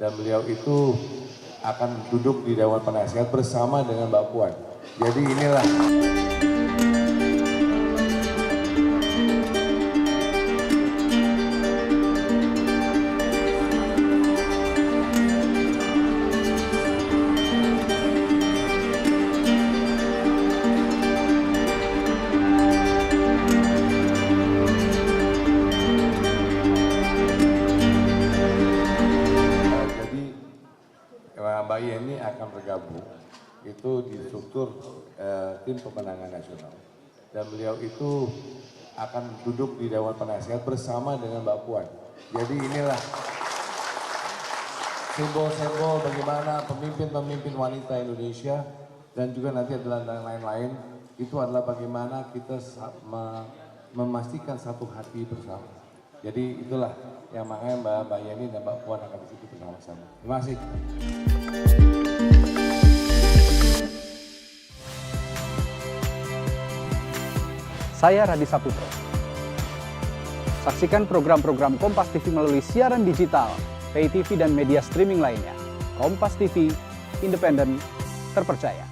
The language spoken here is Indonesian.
dan beliau itu akan duduk di Dewan Penasehat bersama dengan Mbak Puan. Jadi inilah. Mbak Yeni akan bergabung itu di struktur tim pemenangan nasional dan beliau itu akan duduk di Dewan Penasehat bersama dengan Mbak Puan. Jadi inilah simbol-simbol bagaimana pemimpin-pemimpin wanita Indonesia dan juga nanti adalah lain-lain itu adalah bagaimana kita memastikan satu hati bersama. Jadi itulah yang makanya Mbak Yeni dan Mbak Puan akan di situ bersama-sama. Terima kasih. Saya Radi Saputro. Saksikan program-program Kompas TV melalui siaran digital, pay TV dan media streaming lainnya. Kompas TV, independen, terpercaya.